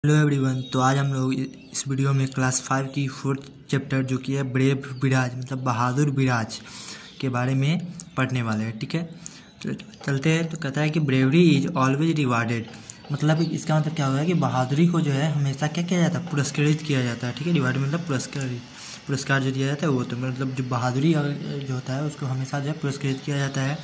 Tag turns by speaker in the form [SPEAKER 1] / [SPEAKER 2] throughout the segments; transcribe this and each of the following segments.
[SPEAKER 1] Hello everyone. तो आज हम लोग इस वीडियो में क्लास 5 की 4th चैप्टर जो कि है ब्रेव विराज मतलब बहादुर विराज के बारे में पढ़ने वाले हैं। ठीक है, तो चलते हैं। तो कहता है कि ब्रेवरी इज ऑलवेज रिवार्डेड, मतलब इसका मतलब क्या होगा कि बहादुरी को जो है हमेशा क्या किया जाता है, पुरस्कृत किया जाता है। ठीक है, रिवार्ड मतलब पुरस्कार जो दिया जाता है वो, तो मतलब जो बहादुरी जो होता है उसको हमेशा जो है पुरस्कृत किया जाता है।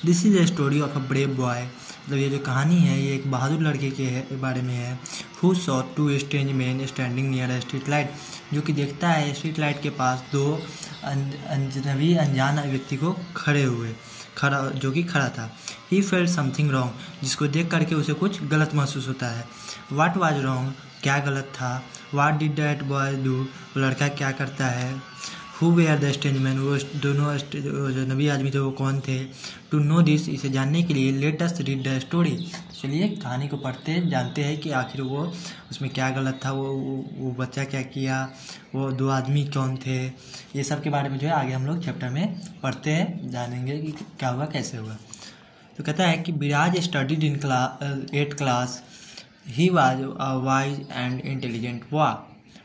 [SPEAKER 1] This is a story of a brave boy, मतलब ये जो कहानी है ये एक बहादुर लड़के के बारे में है। Who saw two strange man standing near a street light, जो कि देखता है स्ट्रीट लाइट के पास दो अनजान व्यक्ति को जो कि खड़ा था। ही फेल्ट समथिंग रॉन्ग, जिसको देख करके उसे कुछ गलत महसूस होता है। वाट वाज रॉन्ग, क्या गलत था। What did that boy do, वो लड़का क्या करता है। Who were the strange man, वो दोनों जो नबी आदमी थे वो कौन थे। टू नो दिस, इसे जानने के लिए let us read the story, चलिए कहानी को पढ़ते जानते हैं कि आखिर वो उसमें क्या गलत था, वो बच्चा क्या किया, वो दो आदमी कौन थे। ये सब के बारे में जो है आगे हम लोग चैप्टर में पढ़ते हैं, जानेंगे कि क्या हुआ कैसे हुआ। तो कहता है कि Viraj studied in 8th class, he was a wise and intelligent boy,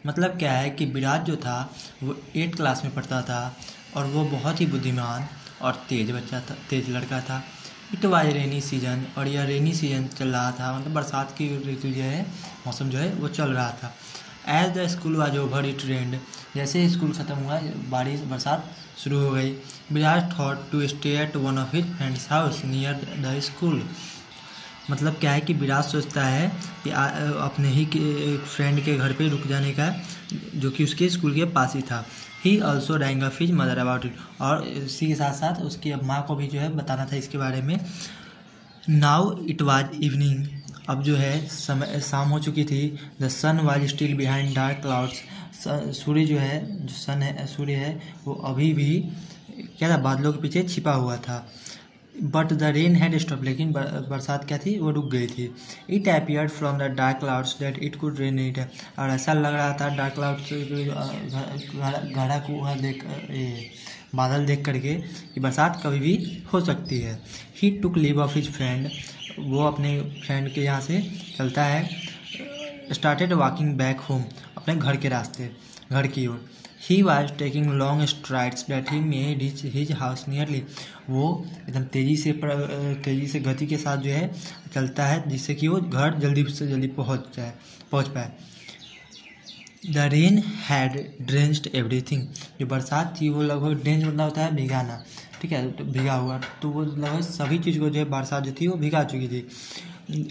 [SPEAKER 1] मतलब क्या है कि विराज जो था वो 8th क्लास में पढ़ता था और वो बहुत ही बुद्धिमान और तेज बच्चा था, तेज लड़का था। इट वाज रेनी सीजन, और यह रेनी सीजन चल रहा था, मतलब बरसात की ऋतु जो है, मौसम जो है वो चल रहा था। As the school was over it rained, जैसे स्कूल ख़त्म हुआ बरसात शुरू हो गई। Viraj thought to stay at one of his friends house near the school, मतलब क्या है कि विराज सोचता है कि अपने ही फ्रेंड के घर पे रुक जाने का, जो कि उसके स्कूल के पास ही था। He also wrong of his mother about it, और इसी के साथ साथ उसकी माँ को भी जो है बताना था इसके बारे में। नाउ इट वाज इवनिंग, अब जो है समय शाम हो चुकी थी। The sun was still behind dark clouds, सूर्य जो है, जो सूर्य है वो अभी भी क्या था, बादलों के पीछे छिपा हुआ था। But the rain had stop, लेकिन बरसात क्या थी, वो रुक गई थी। It appeared from the dark clouds that it could rain it, और ऐसा लग रहा था डार्क क्लाउड से घड़ा कुआं बादल देख करके कि बरसात कभी भी हो सकती है। He took leave of his friend, वो अपने फ्रेंड के यहाँ से चलता है। स्टार्टेड वॉकिंग बैक होम, अपने घर की ओर। He was taking long strides that he may reach his house nearly, वो एकदम तेज़ी से गति के साथ जो है चलता है, जिससे कि वो घर जल्दी से जल्दी पहुँच पाए। The rain had drenched everything, जो बरसात थी वो लगभग ड्रेंच मतलब होता है भिगाना, ठीक है, तो भीगा हुआ, तो वो लगभग सभी चीज़ को जो है बरसात जो थी वो भिगा चुकी थी।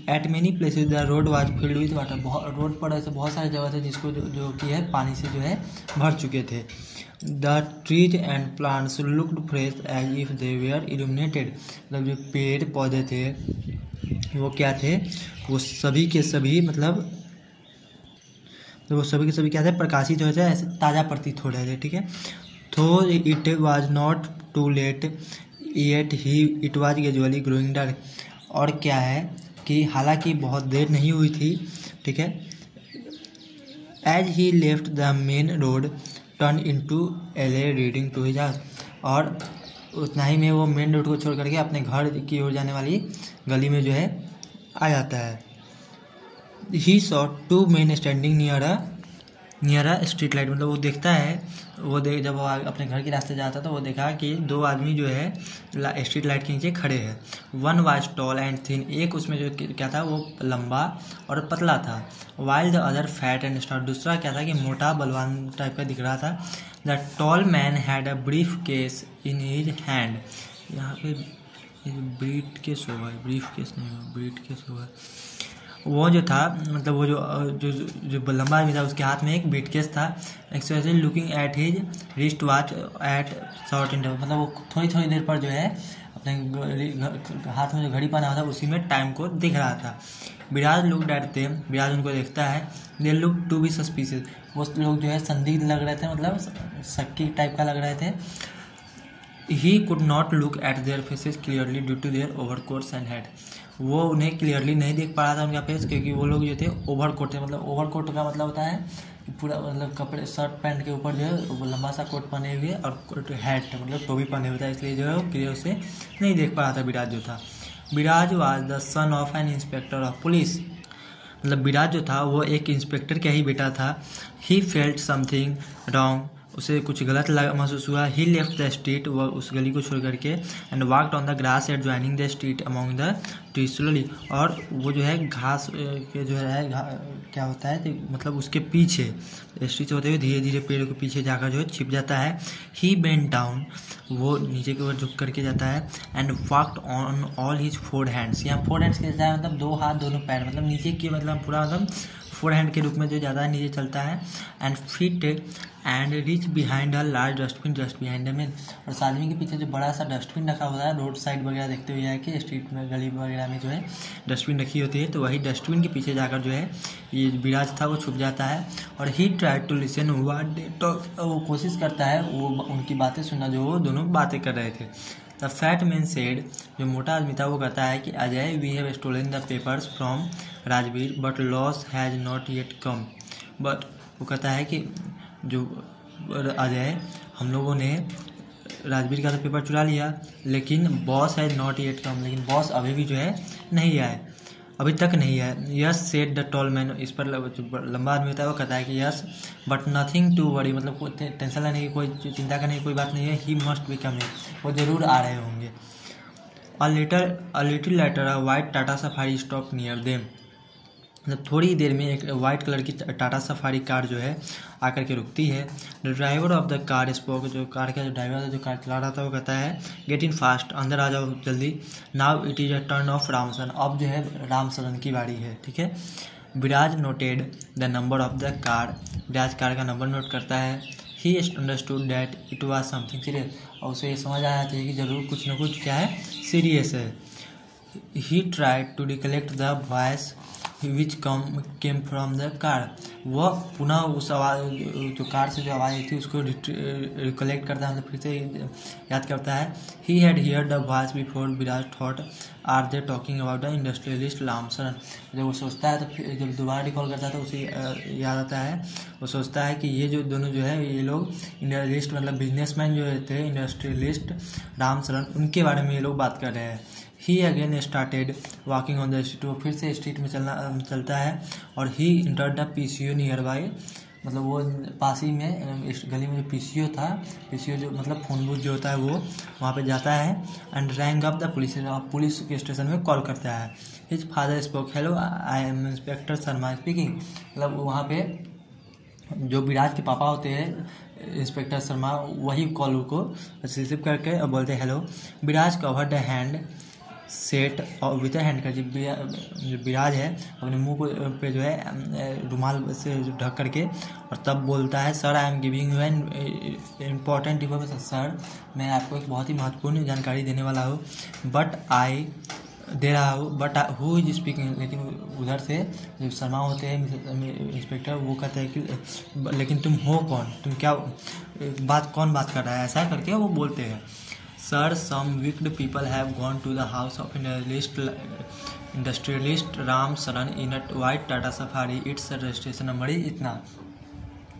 [SPEAKER 1] Eight many places the road was filled with water, road पर ऐसे बहुत सारी जगह थे जिसको जो कि है पानी से जो है भर चुके थे। The trees and plants looked fresh as if they were illuminated, मतलब जो पेड़ पौधे थे वो क्या थे, वो सभी के सभी मतलब तो वो सभी के सभी क्या थे, प्रकाशित हो जाए, ऐसे ताज़ा प्रतीत हो रहे थे। ठीक है, तो it was not too late yet he it was gradually growing dark, और क्या है कि हालांकि बहुत देर नहीं हुई थी। ठीक है, as he left the main road turn into alley reading to his house, और उतना ही में वो मेन रोड को छोड़ करके अपने घर की ओर जाने वाली गली में जो है आ जाता है। He saw two men standing near a street light, मतलब वो देखता है, जब वो अपने घर के रास्ते जाता तो वो देखा कि दो आदमी जो है स्ट्रीट लाइट के नीचे खड़े हैं। One was tall and thin, एक उसमें जो क्या था वो लंबा और पतला था। While the other fat and start, दूसरा क्या था कि मोटा बलवान टाइप का दिख रहा था। The tall man had a brief case in his hand, यहाँ पे ब्रीफ केस होगा, ब्रीफ केस नहीं होगा, ब्रीफ केस होगा। वो जो था मतलब वो जो लंबा आदमी था उसके हाथ में एक ब्रीफकेस था। Expressly looking at his wrist watch at short interval, मतलब वो थोड़ी देर पर जो है अपने हाथ में जो घड़ी पहना हुआ था उसी में टाइम को देख रहा था। Viraj look at them, Viraj उनको देखता है। They look to be suspicious, वो लोग जो है संदिग्ध लग रहे थे, मतलब शक्की टाइप का लग रहे थे। He could not look at their faces clearly due to their overcoats and hat, वो उन्हें क्लियरली नहीं देख पा रहा था उनका फेस, क्योंकि वो लोग जो थे ओवरकोट थे। मतलब ओवरकोट का मतलब होता है पूरा मतलब कपड़े शर्ट पैंट के ऊपर जो है वो लंबा सा कोट पहने हुए और हैट मतलब टोपी पहने हुए था, इसलिए जो है वो क्लियर से नहीं देख पा रहा था विराज जो था। Viraj was the son of an inspector of police, मतलब विराज जो था वो एक इंस्पेक्टर का ही बेटा था। ही फेल्ट समथिंग रॉन्ग, उसे कुछ गलत महसूस हुआ। ही लेफ्ट द स्ट्रीट, वह उस गली को छोड़ करके, and walked on the grass at joining the street among the tree slowly, और वो जो है घास के जो है क्या होता है मतलब उसके पीछे स्ट्रीट होते हुए धीरे धीरे पेड़ के पीछे जाकर जो है छिप जाता है। ही बेंट डाउन, वो नीचे की ओर झुक करके जाता है। And walked on all his 4 hands, यहाँ 4 हैंड्स के जाता है मतलब 2 हाथ दोनों पैर, मतलब नीचे की मतलब पूरा मतलब 4 हैंड के रूप में जो ज़्यादा नीचे चलता है। And fit and reach behind a large dustbin just behind में, और उस आदमी के पीछे जो बड़ा सा डस्टबिन रखा हुआ है, रोड साइड वगैरह देखते हुए है कि स्ट्रीट में गली वगैरह में जो है डस्टबिन रखी होती है, तो वही डस्टबिन के पीछे जाकर जो है ये विराज था वो छुप जाता है। और he tried to listen what they talk, वो कोशिश करता है वो उनकी बातें सुनना जो वो दोनों बातें कर रहे थे। द फैट मैन सेड, जो मोटा आदमी था वो कहता है कि Ajay we have stolen the papers from Rajveer but loss has not yet come, but वो कहता है कि जो अजय हम लोगों ने राजवीर का तो पेपर चुरा लिया, लेकिन बॉस हैज नॉट येट कम, लेकिन बॉस अभी भी जो है नहीं आए, अभी तक नहीं है। Yes said the tall man, इस पर लंबा आदमी होता है वो कहता है कि yes but nothing to worry, मतलब कोई टेंशन लेने की कोई चिंता करने की कोई बात नहीं है। ही मस्ट बी कमिंग, वो जरूर आ रहे होंगे। A little letter a white Tata safari stop near them, मतलब थोड़ी देर में एक वाइट कलर की टाटा सफारी कार जो है आकर के रुकती है। The driver of the car spoke, जो कार का जो ड्राइवर था जो कार चला रहा था वो कहता है गेट इन फास्ट, अंदर आ जाओ जल्दी। Now it is a turn of Ramsaran, अब जो है रामसरन की बारी है, ठीक है। Viraj noted the number of the car, Viraj car का नंबर नोट करता है। He understood that it was something serious, और उसे ये समझ आना चाहिए कि जरूर कुछ न कुछ क्या है सीरियस है। He tried to recollect the voice which came from the car, वह पुनः उस आवाज़ जो कार से जो आवाज़ आई थी उसको रिकलेक्ट करता है, मतलब फिर से याद करता है। He had hear the voice before Viraj thought are they talking about the industrialist Ramsaran, जब वो सोचता है तो फिर जब दोबारा रिकॉल करता है तो उसे याद आता है, वो सोचता है कि ये जो दोनों जो है ये लोग इंडस्ट्रियलिस्ट मतलब बिजनेसमैन जो थे इंडस्ट्रियलिस्ट रामसरन, उनके बारे में ये लोग बात कर रहे हैं। He again started walking on the street, वो फिर से स्ट्रीट में चलता है। और he enter the PCO nearby, मतलब वो पास ही में इस गली में जो PCO था, PCO जो मतलब फोन बूथ जो होता है वो वहाँ पे जाता है। And wrong up the police, police के स्टेशन में कॉल करता है। His father spoke, hello I am inspector Sharma speaking, मतलब वहाँ पे जो विराज के पापा होते हैं इंस्पेक्टर शर्मा, वही कॉल को रिसीव करके और बोलते हैं hello. Viraj cover the hand set और विद हैंड कर, जो विराज है अपने मुंह को पे जो है रुमाल से ढक करके, और तब बोलता है sir I am giving you an important information, sir मैं आपको एक बहुत ही महत्वपूर्ण जानकारी देने वाला हूँ। बट आई दे रहा हूँ, बट हु इज स्पीकिंग, लेकिन उधर से जो शर्मा होते हैं इंस्पेक्टर वो कहते हैं कि लेकिन तुम हो कौन, तुम क्या कौन बात कर रहा है, ऐसा करके वो बोलते हैं। Sir some wicked people have gone to the house of industrialist Ram Saran in a white Tata Safari, its registration number इतना,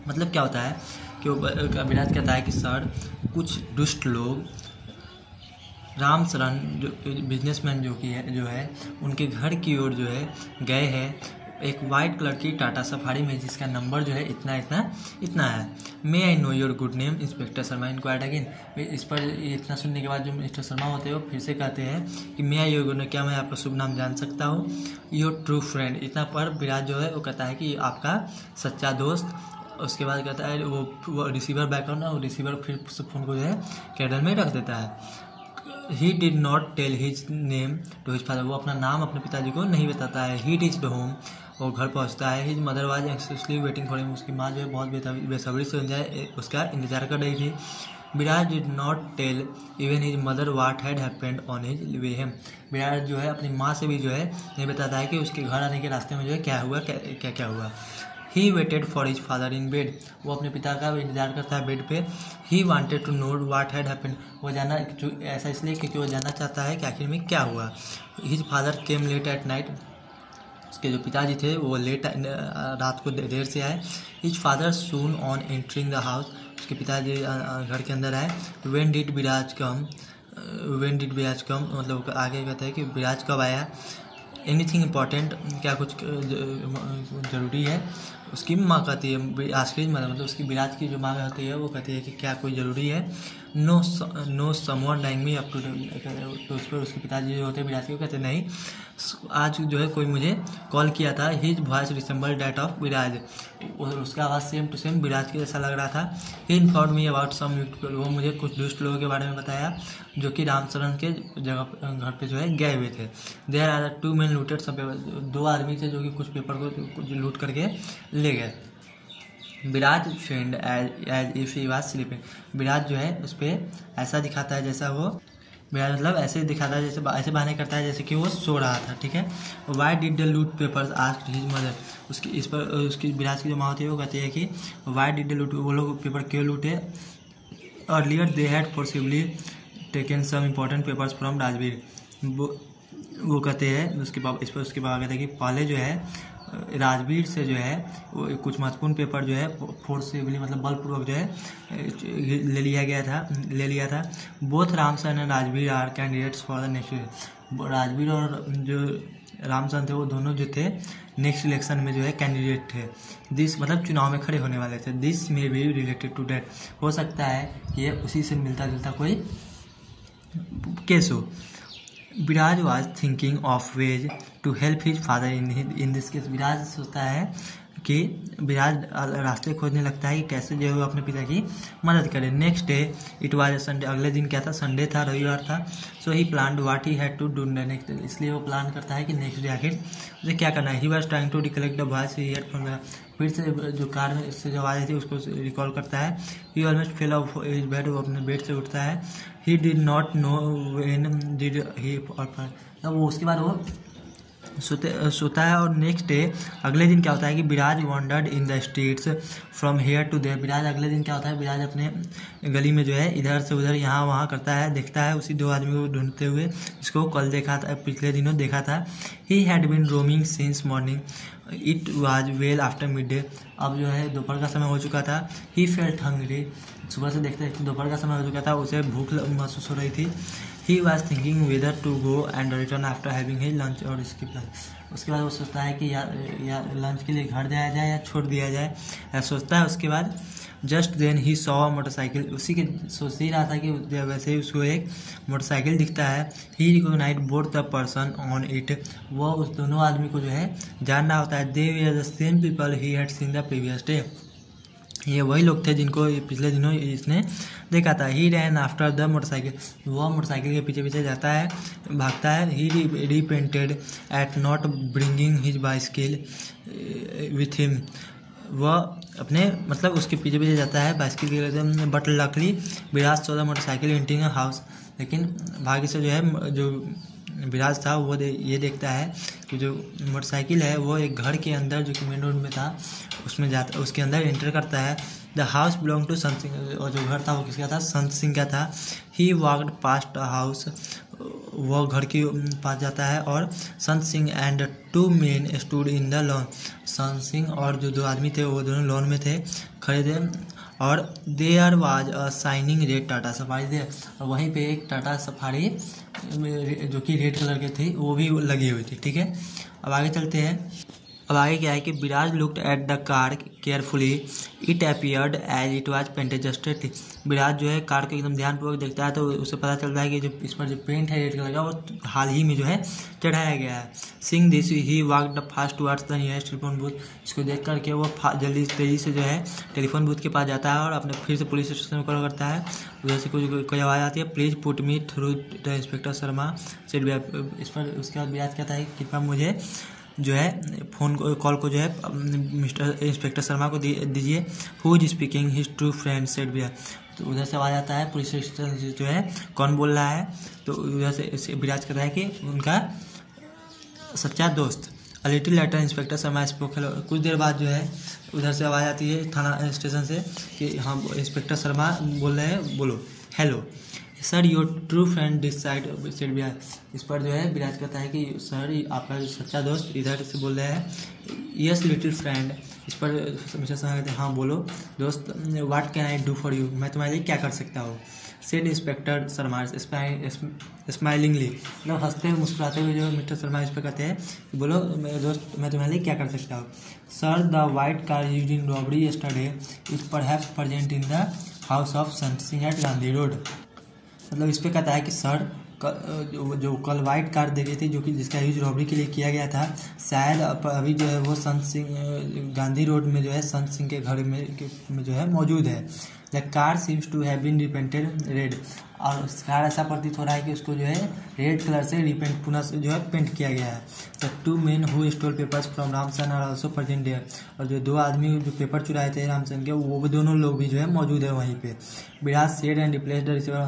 [SPEAKER 1] मतलब क्या होता है कि विराज कहता है कि सर कुछ दुष्ट लोग राम सरन जो बिजनेसमैन जो है उनके घर की ओर जो है गए हैं एक वाइट कलर की टाटा सफारी में, जिसका नंबर जो है इतना है। May I know your good name inspector Sharma enquired again, इस पर इतना सुनने के बाद जो मिस्टर शर्मा होते हैं वो फिर से कहते हैं कि मे आई योर गुड नेम, क्या मैं आपका शुभ नाम जान सकता हूँ। योर ट्रू फ्रेंड, इतना पर विराज जो है वो कहता है कि आपका सच्चा दोस्त। उसके बाद कहता है वो रिसीवर बैक करना, वो रिसीवर फिर फ़ोन को जो है कैडल में रख देता है। He did not tell his name to his father, वो अपना नाम अपने पिताजी को नहीं बताता है। ही रीच्ड होम, वो घर पहुंचता है। His mother was anxiously waiting for him, उसकी माँ जो है बहुत बेसब्री से उसका इंतजार कर रही थी। Viraj did not tell even his mother what had happened on his way him, Viraj जो है अपनी माँ से भी जो है नहीं बताता है कि उसके घर आने के रास्ते में जो है क्या हुआ। He waited for his father in bed, वो अपने पिता का इंतजार करता है बेड पे। He wanted to know what had happened, वो जानना ऐसा इसलिए क्योंकि वो जानना चाहता है कि आखिर में क्या हुआ। His father came late at night, उसके जो पिताजी थे वो लेट रात को देर से आए। His father soon on entering the house, उसके पिताजी घर के अंदर आए। व्हेन डिड विराज कम, मतलब आगे कहता है कि विराज कब आया। एनीथिंग इम्पॉर्टेंट, क्या कुछ ज़रूरी है। उसकी माँ कहती है, आस्क्ड मदर मतलब उसकी विराज की जो माँ होती है वो कहती है कि क्या कोई ज़रूरी है। No someone like me up to, तो उस पर उसके पिताजी जो होते हैं विराज के, वो कहते नहीं, आज जो है कोई मुझे कॉल किया था। His voice resemble that of Viraj, उसका आवाज़ सेम टू सेम विराज के जैसा लग रहा था। ही इन्फॉर्म मी अबाउट सम, वो मुझे कुछ दुष्ट लोगों के बारे में बताया जो कि रामचरण के जगह घर पे जो है गए हुए थे। देयर आर 2 men लूटेड सब पेपर, 2 आदमी थे जो कि कुछ पेपर को लूट करके ले गए। Viraj feigned as if he was sleeping, Viraj जो है उस पर ऐसा दिखाता है जैसा वो, विराज मतलब ऐसे दिखाता है जैसे, ऐसे बहाने करता है जैसे कि वो सो रहा था, ठीक है। वाई डिड द लूट पेपर्स आस्क्ड हिज मदर, उसकी इस पर उसकी विराज की जो माँ होती है वो कहती है कि वाई डिड द लूट, वो लोग पेपर क्यों लूटे। Earlier they had possibly taken some important papers from Rajveer, वो कहते हैं उसके पापा, इस पर उसके पापा कहते हैं कि पहले जो है राजवीर से जो है वो कुछ महत्वपूर्ण पेपर जो है फोर्सिबली मतलब बलपूर्वक जो है ले लिया था। Both Ramchandra and Rajveer are candidates for the next, Rajveer और जो रामचंद्र थे वो दोनों जो थे नेक्स्ट इलेक्शन में जो है कैंडिडेट थे। दिस मतलब चुनाव में खड़े होने वाले थे। This may be related to that, हो सकता है कि ये उसी से मिलता जुलता कोई केस हो। Viraj was thinking of ways to help his father in this case, Viraj सोचता है कि विराज रास्ते खोजने लगता है कि कैसे जो है वो अपने पिता की मदद करे। Next day it was Sunday, अगले दिन क्या था, संडे था, रविवार था। So he plan what he had to do next day, इसलिए वो प्लान करता है कि नेक्स्ट डे आखिर उसे क्या करना है। He was trying to recollect the voice he heard from the, फिर से जो कार में से जो आवाज़ आई थी उसको रिकॉल करता है। He almost fell of his bed, वो अपने बेड से उठता है। He did not know when did he, और वो उसके बाद वो सोता है। और नेक्स्ट डे अगले दिन क्या होता है कि Viraj wandered in the streets from here to there, Viraj अगले दिन क्या होता है, विराज अपने गली में जो है इधर से उधर यहाँ वहाँ करता है, देखता है उसी 2 आदमी को ढूंढते हुए जिसको कल देखा था, पिछले दिनों देखा था। He had been roaming since morning, it was well after midday, अब जो है दोपहर का समय हो चुका था। ही फेल्ट हंग्री, सुबह से देखते दोपहर का समय हो चुका था, उसे भूख महसूस हो रही थी। He was thinking whether to go and return after having his lunch, और इसके उसके बाद वो सोचता है कि या लंच के लिए घर जाया जाए या छोड़ दिया जाए, ऐसा सोचता है। उसके बाद just then he saw motorcycle, उसी के सोच ही रहा था कि वैसे ही उसको एक मोटरसाइकिल दिखता है। He recognize both the person on it, वो उस दोनों आदमी को जो है जान रहा होता है। They were the same people he had seen the previous day, ये वही लोग थे जिनको पिछले दिनों इसने देखा था। He ran after the motorcycle, वह मोटरसाइकिल के पीछे पीछे जाता है, भागता है। He repented at not bringing his bicycle with him, वह अपने मतलब उसके पीछे पीछे जाता है बाइसिकल के, but luckily Viraj saw the motorcycle entering a house, लेकिन भाग्य से जो है जो विराज था वो ये देखता है कि जो मोटरसाइकिल है वो एक घर के अंदर जो कि मेन रोड में था उसमें जाता, उसके अंदर एंटर करता है। द हाउस बिलोंग टू संत सिंह, और जो घर था वो किसका था, संत सिंह का था। He walked past a house, वह घर के पास जाता है, और संत Singh and 2 men stood in the lawn, संत सिंह और जो 2 आदमी थे वो दोनों लॉन में थे, खड़े थे। और there was a shining red Tata Safari थे, और वहीं पे एक टाटा सफारी जो कि रेड कलर की थी वो भी लगी हुई थी, ठीक है। अब आगे चलते हैं। अब आगे क्या है कि Viraj looked at the car carefully, it appeared as it was painted justly, Viraj जो है कार को एकदम ध्यानपूर्वक देखता है तो उसे पता चलता है कि जो इस पर जो पेंट है रेड कलर का वो हाल ही में जो है चढ़ाया गया है। सिंग this he walked fast towards the nearest telephone booth, इसको देख करके वो जल्दी तेज़ी से जो है टेलीफोन बूथ के पास जाता है और अपने फिर से पुलिस स्टेशन में कॉल करता है। उधर से कोई आवाज़ आती है, please put me through the inspector Sharma said, इस पर उसके बाद विराज कहता है कृपया मुझे जो है फ़ोन कॉल को जो है मिस्टर इंस्पेक्टर शर्मा को दीजिए। Who is speaking, his true friend said Viraj, तो उधर से आवाज़ आता है पुलिस स्टेशन से जो है कौन बोल रहा है, तो उधर से विराज कहता है कि उनका सच्चा दोस्त। A little letter inspector Sharma spoke, कुछ देर बाद जो है उधर से आवाज़ आती है थाना स्टेशन से कि हाँ इंस्पेक्टर शर्मा बोल रहे हैं, बोलो hello sir your true friend this side said Viraj, इस पर जो है विराज कहता है कि सर आपका जो सच्चा दोस्त इधर से बोल रहे हैं। यस लिटिल फ्रेंड, इस पर मिस्टर शर्मा कहते हैं हाँ बोलो दोस्त। What can I do for you, मैं तुम्हारे लिए क्या कर सकता हूँ। सेड इंस्पेक्टर शर्मा स्माइलिंगली, मतलब हंसते हुए मुस्कुराते हुए जो मिस्टर शर्मा इस पर कहते हैं कि बोलो मेरे दोस्त, मैं तुम्हारे लिए क्या कर सकता हूँ। Sir, the white car used in robbery yesterday is perhaps present in the house of San Singh at Gandhi road. मतलब इस पर कहता है कि सर, जो कल वाइट कार दे रही थी, जो कि जिसका यूज रॉबरी के लिए किया गया था, शायद अभी जो है वो संत सिंह गांधी रोड में जो है संत सिंह के घर में जो है मौजूद है। The car seems to have been repainted red, और कार ऐसा प्रतीत हो रहा है कि उसको जो है रेड कलर से रिपेंट पुनः जो है पेंट किया गया है। The two men who stole papers from Ramsan are also present there, और जो 2 आदमी जो पेपर चुराए थे रामसन के, वो भी दोनों लोग भी जो है मौजूद है वहीं पे। Viraj said and replace the receiver,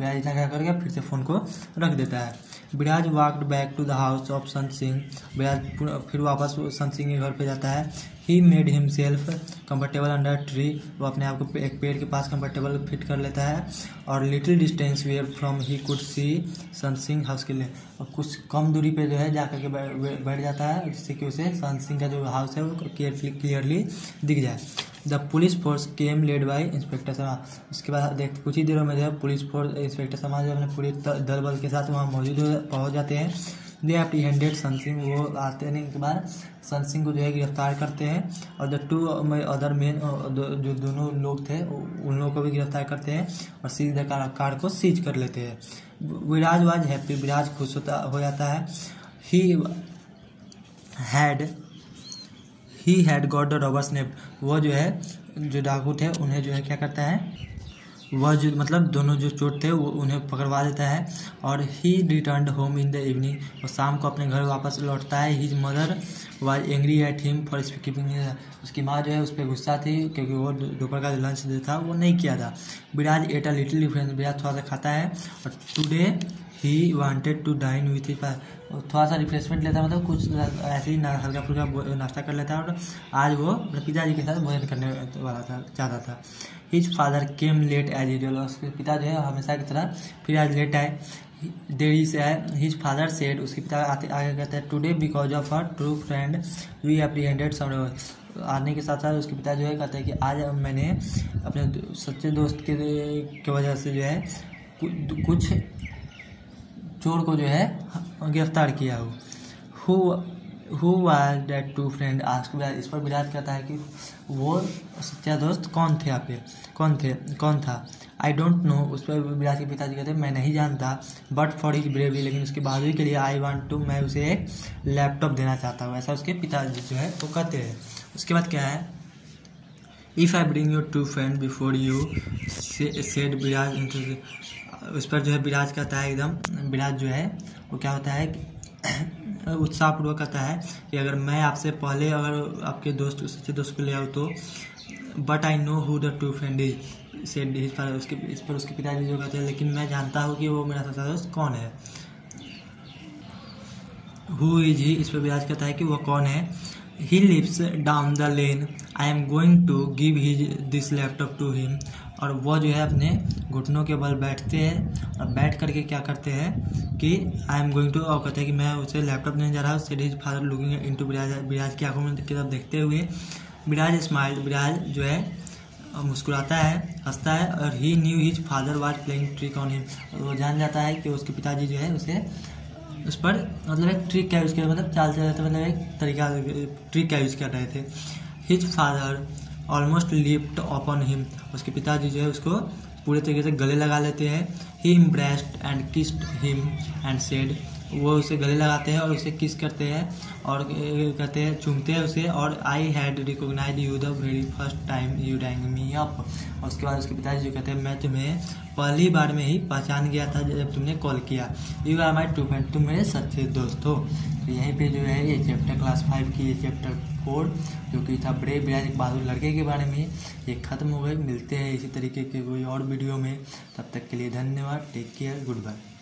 [SPEAKER 1] Viraj इतना क्या करके फिर से फ़ोन को रख देता है। Viraj walked back to the house of Sant Singh, विराज फिर वापस संत सिंह के घर पे जाता है। He made himself comfortable under tree, वो अपने आप को एक पेड़ के पास कंफर्टेबल फिट कर लेता है। और little distance where from he could see Sant Singh house के लिए, और कुछ कम दूरी पे जो है जाकर के बैठ जाता है, जिससे कि उसे संत सिंह का जो हाउस है वो क्लियरली दिख जाए। The police force came led by inspector Sharma, उसके बाद कुछ ही देरों में जो है पुलिस फोर्स इंस्पेक्टर शर्मा जो अपने पूरे दल बल के साथ वहाँ मौजूद पहुँच जाते हैं। दे एप्रीहेंडेड संत सिंह, वो आते के बाद संत सिंह को जो है गिरफ्तार करते हैं। और द 2 अदर मेन, जो दोनों लोग थे उन लोगों को भी गिरफ्तार करते हैं और सीधे कार को सीज कर लेते हैं। विराज वाज हैप्पी, विराज खुश हो जाता है। He had got the robbers nap, वो जो है जो डाकू थे उन्हें जो है क्या करता है, वह जो मतलब दोनों जो चोर थे वो उन्हें पकड़वा देता है। और he return home in the evening, और शाम को अपने घर वापस लौटता है। His mother was angry at him for speaking, उसकी माँ जो है उस पर गुस्सा थी क्योंकि वो दोपहर का लंच जो था वो नहीं किया था। Viraj ate a little difference, Viraj थोड़ा सा खाता है। और today he wanted to dine with his, थोड़ा सा रिफ्रेशमेंट लेता है, मतलब कुछ ऐसे ही हल्का फुल्का नाश्ता कर लेता है। और आज वो पिताजी के साथ भोजन करने वाला था, चाहता था। His father came late as usual, उसके पिता जो है हमेशा की तरह फिर आज लेट आए, देरी से आए। हिज फादर सेड, उसके पिता आगे कहते हैं, today because of her true friend we apprehended some, आने के साथ साथ उसके पिता जो है कहते हैं कि आज मैंने अपने सच्चे दोस्त के वजह से जो है कुछ चोर को जो है गिरफ्तार किया हो। Who was that to friend ask, इस पर विराज कहता है कि वो सच्चा दोस्त कौन थे, आप कौन था। आई डोंट नो, उस पर विराज के पिताजी कहते हैं मैं नहीं जानता। बट फॉर हिज ब्रेवरी, लेकिन उसकी बहादुरी के लिए आई वांट टू, मैं उसे एक लैपटॉप देना चाहता हूँ, ऐसा उसके पिताजी जो है वो कहते हैं। उसके बाद क्या है, if I bring your two friend before you said Viraj, उस पर जो है विराज कहता है एकदम, विराज जो है वो क्या होता है उत्साहपूर्वक कहता है कि अगर मैं आपसे पहले अगर आपके दोस्त सच्चे दोस्त को ले आऊँ तो, but I know who the two friend is said his father, इस पर उसके पिताजी जो कहते हैं लेकिन मैं जानता हूँ कि वो मेरा सच्चा दोस्त कौन है। हु इज ही, इस पर विराज कहता है कि वो कौन है। He lives down the lane, I am going to give his this laptop to him, और वो जो है अपने घुटनों के बल बैठते हैं और बैठ करके क्या करते हैं कि आई एम गोइंग टू, और कहते हैं कि मैं उसे लैपटॉप देने जा रहा हूँ। Said his father looking into Viraj, Viraj की आंखों में की तरफ देखते हुए। विराज स्माइल्ड, विराज जो है मुस्कुराता है, हंसता है। और he knew his father was playing trick on him, वो जान जाता है कि उसके पिताजी जो है उसे उस पर मतलब एक ट्रिक का यूज़ किया, मतलब चाल चल रहे थे, मतलब एक तरीका ट्रिक का यूज़ कर रहे थे। His father almost lift upon him, उसके पिताजी जो है उसको पूरे तरीके से गले लगा लेते हैं। He impressed and kissed him and said, वो उसे गले लगाते हैं और उसे किस करते हैं और कहते हैं, चूमते हैं उसे। और I had recognize you the very first time you rang me up, और उसके बाद उसके पिताजी जो कहते हैं मैं तुम्हें पहली बार में ही पहचान गया था जब तुमने कॉल किया। You are my true friend, तुम मेरे सच्चे दोस्त हो। तो यहीं पे जो है ये चैप्टर क्लास 5 की, ये चैप्टर 4 जो कि था बड़े विराज एक बहादुर लड़के के बारे में, ये खत्म हो गए। मिलते हैं इसी तरीके के कोई और वीडियो में, तब तक के लिए धन्यवाद। Take care, good bye.